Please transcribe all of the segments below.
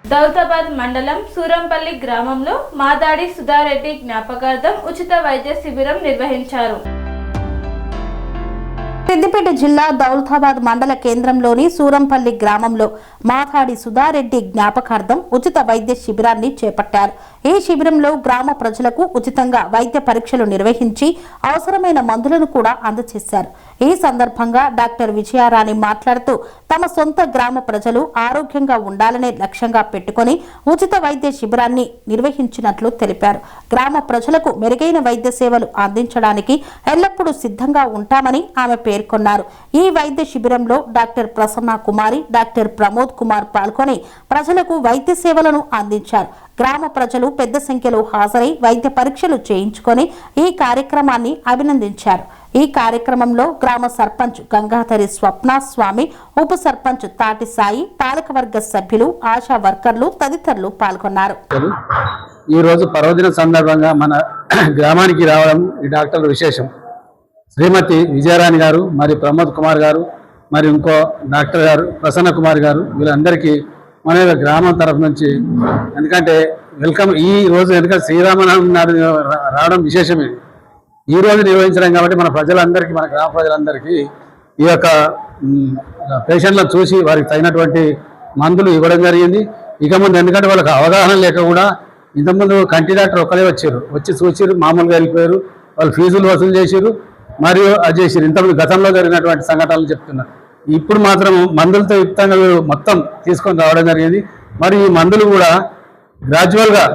దౌలతాబాద్ మండలం సూరంపల్లి గ్రామంలో మాదాడి సుధారెడ్డి జ్ఞాపకార్థం ఉచిత వైద్య శిబిరం నిర్వహించారు. సిద్దిపేట జిల్లా దౌలతాబాద్ మండల కేంద్రంలోని సూరంపల్లి గ్రామంలో మాదాడి సుధారెడ్డి జ్ఞాపకార్థం ఉచిత వైద్య శిబిరాన్ని చేపట్టారు. ఈ శిబిరంలో గ్రామ ప్రజలకు ఉచితంగా వైద్య పరీక్షలు నిర్వహించి అవసరమైన మందులను కూడా అందజేశారు. ఈ సందర్భంగా డాక్టర్ విజయారాణి మాట్లాడుతూ తమ సొంత గ్రామ ప్రజలు ఆరోగ్యంగా ఉండాలనే లక్ష్యంగా పెట్టుకుని ఉచిత వైద్య శిబిరాన్ని నిర్వహించినట్లు తెలిపారు. గ్రామ ప్రజలకు మెరుగైన వైద్య సేవలు అందించడానికి ఎల్లప్పుడూ సిద్ధంగా ఉంటామని ఆమె పేర్కొన్నారు. ఈ వైద్య శిబిరంలో డాక్టర్ ప్రసన్న కుమారి, డాక్టర్ ప్రమోద్ కుమార్ పాల్గొని ప్రజలకు వైద్య సేవలను అందించారు. గ్రామ ప్రజలు పెద్ద సంఖ్యలో హాజరై వైద్య పరీక్షలు చేయించుకొని ఈ కార్యక్రమాన్ని అభినందించారు. ఈ కార్యక్రమంలో గ్రామ సర్పంచ్ గంగాధరి స్వప్న స్వామి, ఉప సర్పంచ్ తాటి సాయి, పాలకవర్గ సభ్యులు, ఆశా వర్కర్లు తదితరులు పాల్గొన్నారు. ఈ రోజు పర్వదిన సందర్భంగా మన గ్రామానికి రావడం ఈ డాక్టర్ల విశేషం. శ్రీమతి విజయరాణి గారు, మరి ప్రమోద్ కుమార్ గారు, మరి ఇంకో డాక్టర్ గారు ప్రసన్న కుమార్ గారు, వీళ్ళందరికీ మన గ్రామం తరఫు నుంచి, ఎందుకంటే వెల్కమ్. ఈ రోజు ఎందుకంటే శ్రీరామనవమి నాడు రావడం విశేషమే. ఈ రోజు నిర్వహించడం కాబట్టి మన ప్రజలందరికీ, మన గ్రామ ప్రజలందరికీ ఈ యొక్క పేషెంట్లను చూసి వారికి తగినటువంటి మందులు ఇవ్వడం జరిగింది. ఇక ముందు ఎందుకంటే వాళ్ళకి అవగాహన లేక కూడా ఇంతకుముందు కంటి డాక్టర్ ఒక్కరే వచ్చి చూసిరు, మామూలుగా వెళ్ళిపోయారు. వాళ్ళు ఫీజులు వసూలు చేసిరు, మరియు అది చేసిరు. ఇంతకుముందు గతంలో జరిగినటువంటి సంఘటనలు చెప్తున్నారు. ఇప్పుడు మాత్రం మందులతో యుక్తంగా మొత్తం తీసుకొని రావడం జరిగింది. మరి ఈ మందులు కూడా గ్రాడ్యువల్గా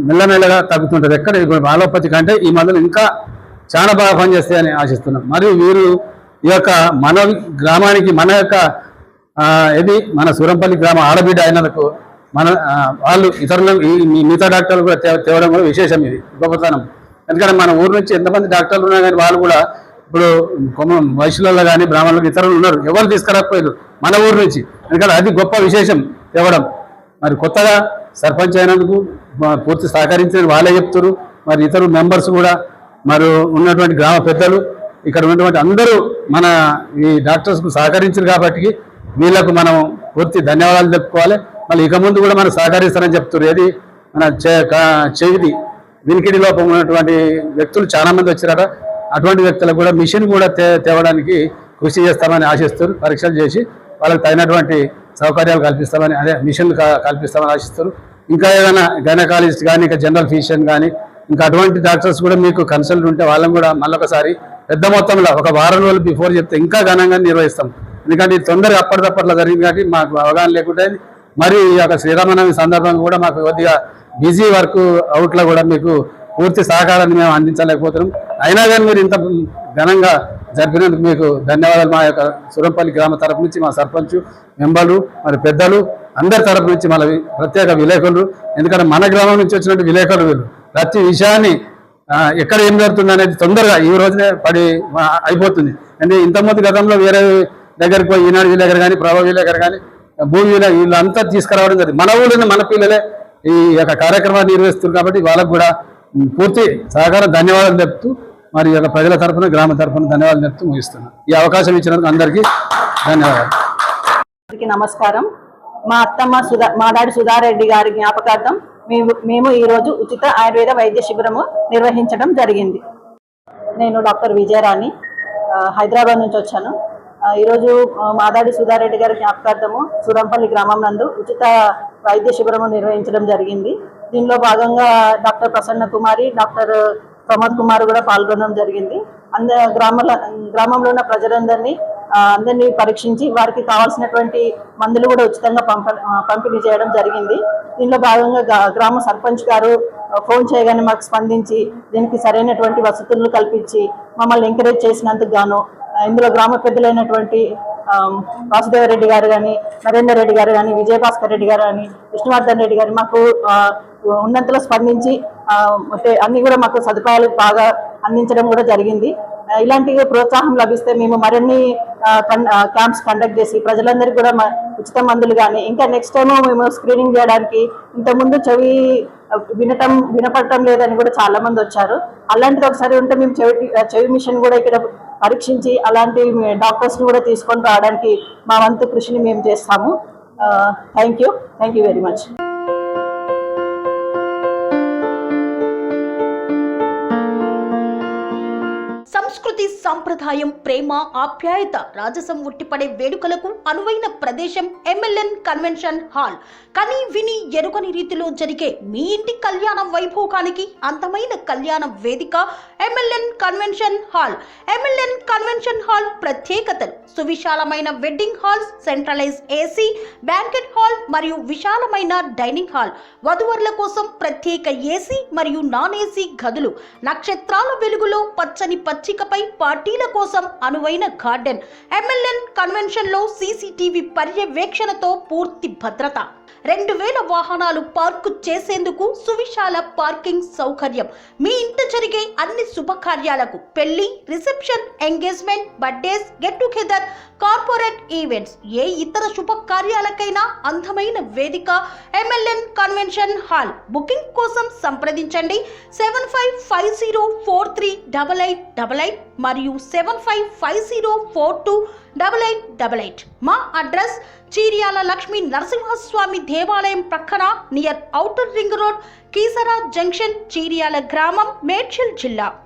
మెల్లమెల్లగా తగ్గుతుంటుంది. ఎక్కడ అలోపతి కంటే ఈ మందులు ఇంకా చాలా బాగా పనిచేస్తాయని ఆశిస్తున్నాం. మరియు వీరు ఈ యొక్క మన గ్రామానికి, మన యొక్క ఇది మన సూరంపల్లి గ్రామ ఆడబిడ్డ అయినందుకు మన వాళ్ళు ఇతరులు మిగతా డాక్టర్లు కూడా తేవడం కూడా విశేషం. ఇది గొప్పతనం. ఎందుకంటే మన ఊరు నుంచి ఎంతమంది డాక్టర్లు ఉన్నా కానీ వాళ్ళు కూడా ఇప్పుడు వైశ్యులలో కానీ బ్రాహ్మణులు ఇతరులు ఉన్నారు, ఎవరు తీసుకురాకపోయారు మన ఊరు నుంచి. ఎందుకంటే అది గొప్ప విశేషం తేవడం. మరి కొత్తగా సర్పంచ్ అయినందుకు పూర్తి సహకరించిన వాళ్ళే చెప్తారు. మరి ఇతరు మెంబర్స్ కూడా, మరి ఉన్నటువంటి గ్రామ పెద్దలు, ఇక్కడ ఉన్నటువంటి అందరూ మన ఈ డాక్టర్స్కు సహకరించారు కాబట్టి వీళ్ళకు మనం పూర్తి ధన్యవాదాలు చెప్పుకోవాలి. మళ్ళీ ఇక ముందు కూడా మనం సహకరిస్తారని చెప్తారు. ఏది మన చెవిది వినికిడి లోపం ఉన్నటువంటి వ్యక్తులు చాలా మంది వచ్చారట. అటువంటి వ్యక్తులకు కూడా మిషన్ కూడా తేవడానికి కృషి చేస్తామని ఆశిస్తారు. పరీక్షలు చేసి వాళ్ళకి తగినటువంటి సౌకర్యాలు కల్పిస్తామని, అదే మిషన్లు కల్పిస్తామని ఆశిస్తారు. ఇంకా ఏదైనా గైనకాలజిస్ట్ కానీ, ఇంకా జనరల్ ఫిజిషియన్ కానీ, ఇంకా అటువంటి డాక్టర్స్ కూడా మీకు కన్సల్ట్ ఉంటే వాళ్ళని కూడా మళ్ళొకసారి పెద్ద మొత్తంలో ఒక వారం రోజులు బిఫోర్ చెప్తే ఇంకా ఘనంగా నిర్వహిస్తాం. ఎందుకంటే ఇది తొందరగా అప్పటిదప్పట్లో జరిగింది కాబట్టి మాకు అవగాహన లేకుంటే. మరి ఈ యొక్క శ్రీరామనవమి సందర్భంగా కూడా మాకు కొద్దిగా బిజీ వర్క్ అవుట్లో కూడా మీకు పూర్తి సహకారాన్ని మేము అందించలేకపోతున్నాం. అయినా కానీ మీరు ఇంత ఘనంగా జరిపినందుకు మీకు ధన్యవాదాలు. మా యొక్క సూరంపల్లి గ్రామ తరపు నుంచి మా సర్పంచ్, మెంబర్లు, మరి పెద్దలు అందరి తరపు నుంచి మన ప్రత్యేక విలేకరులు. ఎందుకంటే మన గ్రామం నుంచి వచ్చినట్టు విలేకరులు వీళ్ళు ప్రతి విషయాన్ని ఎక్కడ ఏం జరుగుతుంది అనేది తొందరగా ఈ రోజునే అయిపోతుంది. అంటే ఇంతకుముందు గతంలో వేరే దగ్గరికి పోయి ఈనాడు విలేకరు కానీ, ప్రభావ విలేకరు కానీ, భూమి విలేకరు వీళ్ళంతా తీసుకురావడం జరిగింది. మన ఊళ్ళోనే మన పిల్లలే ఈ యొక్క కార్యక్రమాన్ని నిర్వహిస్తున్నారు కాబట్టి వాళ్ళకు కూడా పూర్తి సహకారం ధన్యవాదాలు చెప్తూ, మరి యొక్క ప్రజల తరఫున, గ్రామ తరఫున ధన్యవాదాలు చెప్తూ ముగిస్తున్నాను. ఈ అవకాశం ఇచ్చినందుకు అందరికీ ధన్యవాదాలు. నమస్కారం. మా అత్తమ్మ మాదాడి సుధారెడ్డి గారి జ్ఞాపకార్థం మేము ఈరోజు ఉచిత ఆయుర్వేద వైద్య శిబిరము నిర్వహించడం జరిగింది. నేను డాక్టర్ విజయరాణి, హైదరాబాద్ నుంచి వచ్చాను. ఈరోజు మాదాడి సుధారెడ్డి గారి జ్ఞాపకార్థము సూరంపల్లి గ్రామం నందు ఉచిత వైద్య శిబిరము నిర్వహించడం జరిగింది. దీనిలో భాగంగా డాక్టర్ ప్రసన్న కుమారి, డాక్టర్ ప్రమోద్ కుమార్ కూడా పాల్గొనడం జరిగింది. గ్రామంలో ఉన్న ప్రజలందరినీ పరీక్షించి వారికి కావాల్సినటువంటి మందులు కూడా ఉచితంగా పంపిణీ చేయడం జరిగింది. దీనిలో భాగంగా గ్రామ సర్పంచ్ గారు ఫోన్ చేయగానే మాకు స్పందించి దీనికి సరైనటువంటి వసతులను కల్పించి మమ్మల్ని ఎంకరేజ్ చేసినందుకు గాను ఇందులో గ్రామ పెద్దలైనటువంటి వాసుదేవరెడ్డి గారు కానీ, నరేందర్ రెడ్డి గారు కానీ, విజయభాస్కర్ రెడ్డి గారు కానీ, విష్ణువర్ధన్ రెడ్డి గారు మాకు ఉన్నంతలో స్పందించి అన్ని కూడా మాకు సదుపాయాలు బాగా అందించడం కూడా జరిగింది. ఇలాంటి ప్రోత్సాహం లభిస్తే మేము మరిన్ని క్యాంప్స్ కండక్ట్ చేసి ప్రజలందరికీ కూడా ఉచిత మందులు కానీ, ఇంకా నెక్స్ట్ టైం మేము స్క్రీనింగ్ చేయడానికి ఇంతకుముందు వినపడటం లేదని కూడా చాలా మంది వచ్చారు. అలాంటిది ఒకసారి ఉంటే మేము చెవి మిషన్ కూడా ఇక్కడ పరీక్షించి అలాంటి డాక్టర్స్ని కూడా తీసుకొని రావడానికి మా వంతు కృషిని మేము చేస్తాము. Thank you very much. సంస్కృతి సంప్రదాయం ప్రేమ ఆప్యాయత రాజసం ఉట్టిపడే వేడుకలకు అనువైన ప్రదేశం MLN కన్వెన్షన్ హాల్. కని విని ఎరుగని రీతిలో జరిగే మీ ఇంటి కళ్యాణ వైభోగానికి అందమైన కళ్యాణ వేదిక MLN convention hall. MLN convention hall ప్రత్యేకతలు: సువిశాలమైన wedding halls, centralise AC, banquet hall మరియు విశాలమైన డైనింగ్ హాల్, వధువరుల కోసం ప్రత్యేక AC మరియు నాన్ AC గదులు, నక్షత్రాల వెలుగులో పచ్చని పచ్చికపై పార్టీల కోసం అనువైన గార్డెన్. MLN కన్వెన్షన్ లో CCTV పర్యవేక్షణతో పూర్తి భద్రత, 2000 వాహనాలు పార్కు చేసేందుకు సువిశాల పార్కింగ్ సౌకర్యం. మీ ఇంట జరిగే అన్ని శుభకార్యాలకు, పెళ్లి, reception, engagement, birthdays, get together, corporate events, ఏ ఇతర శుభకార్యాలకైనా అందమైన వేదిక MLN కన్వెన్షన్ హాల్. బుకింగ్ కోసం సంప్రదించండి 7550438888 మరియు 7550428888. మా అడ్రస్ చీర్యాల లక్ష్మీ నరసింహస్వామి దేవాలయం ప్రక్కన, near outer ring road, Keesara junction, Cheeryal గ్రామం, మేడ్చల్ జిల్లా.